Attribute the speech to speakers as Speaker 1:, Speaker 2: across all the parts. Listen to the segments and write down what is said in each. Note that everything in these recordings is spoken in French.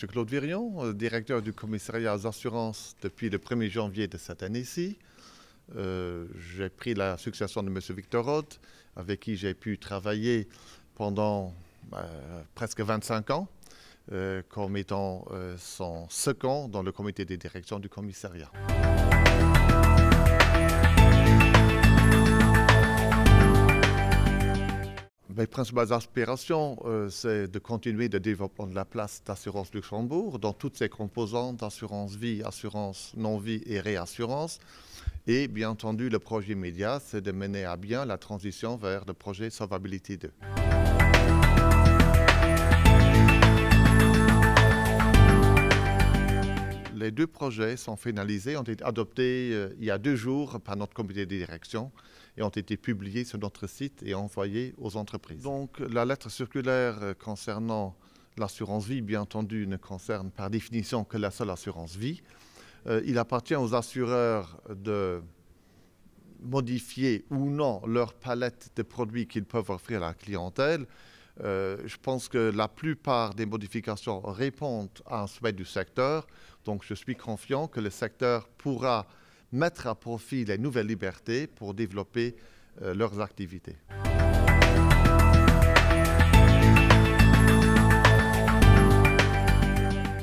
Speaker 1: Claude Virion, directeur du commissariat aux assurances depuis le 1er janvier de cette année-ci. J'ai pris la succession de M. Victor Roth, avec qui j'ai pu travailler pendant presque 25 ans, comme étant son second dans le comité de direction du commissariat. Mes principales aspirations, c'est de continuer le développement de la place d'Assurance Luxembourg dans toutes ses composantes, assurance vie, assurance non-vie et réassurance. Et bien entendu, le projet immédiat, c'est de mener à bien la transition vers le projet Solvabilité 2. Les deux projets sont finalisés, ont été adoptés il y a 2 jours par notre comité de direction et ont été publiés sur notre site et envoyés aux entreprises. Donc la lettre circulaire concernant l'assurance vie, bien entendu, ne concerne par définition que la seule assurance vie. Il appartient aux assureurs de modifier ou non leur palette de produits qu'ils peuvent offrir à la clientèle. Je pense que la plupart des modifications répondent à un souhait du secteur. Donc, je suis confiant que le secteur pourra mettre à profit les nouvelles libertés pour développer leurs activités.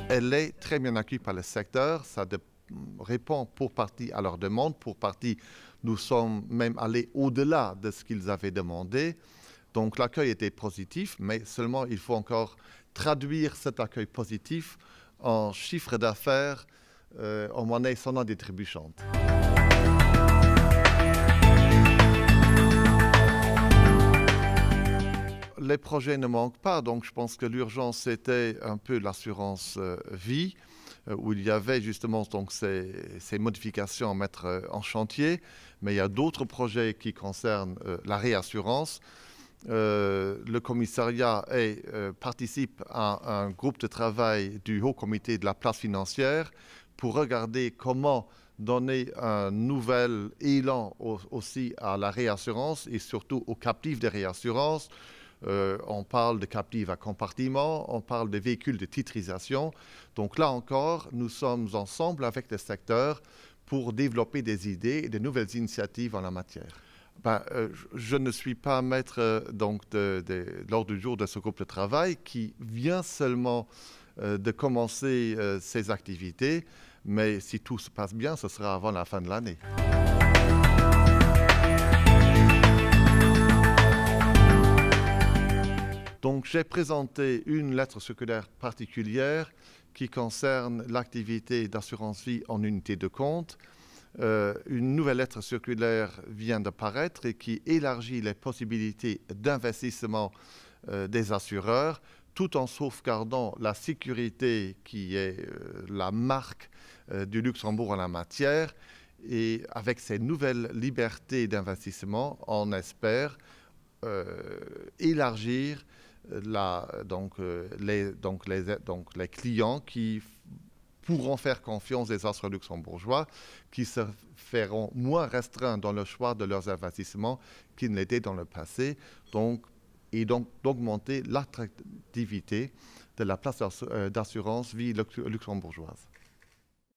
Speaker 1: Elle est très bien accueillie par le secteur. Ça répond pour partie à leurs demandes. Pour partie, nous sommes même allés au-delà de ce qu'ils avaient demandé. Donc l'accueil était positif, mais seulement il faut encore traduire cet accueil positif en chiffre d'affaires, en monnaie sonnante et trébuchante. Les projets ne manquent pas, donc je pense que l'urgence c'était un peu l'assurance vie, où il y avait justement donc, ces modifications à mettre en chantier, mais il y a d'autres projets qui concernent la réassurance. Le commissariat participe à un groupe de travail du Haut Comité de la place financière pour regarder comment donner un nouvel élan aussi à la réassurance et surtout aux captifs de réassurance. On parle de captifs à compartiment, on parle de véhicules de titrisation. Donc là encore, nous sommes ensemble avec le secteur pour développer des idées et de nouvelles initiatives en la matière. Je ne suis pas maître de l'ordre du jour de ce groupe de travail qui vient seulement de commencer ses activités, mais si tout se passe bien, ce sera avant la fin de l'année. Donc j'ai présenté une lettre circulaire particulière qui concerne l'activité d'assurance vie en unité de compte. Une nouvelle lettre circulaire vient de paraître et qui élargit les possibilités d'investissement des assureurs tout en sauvegardant la sécurité qui est la marque du Luxembourg en la matière. Et avec ces nouvelles libertés d'investissement, on espère élargir les clients qui pourront faire confiance des assureurs luxembourgeois qui se feront moins restreints dans le choix de leurs investissements qu'ils ne l'étaient dans le passé, et donc d'augmenter l'attractivité de la place d'assurance vie luxembourgeoise.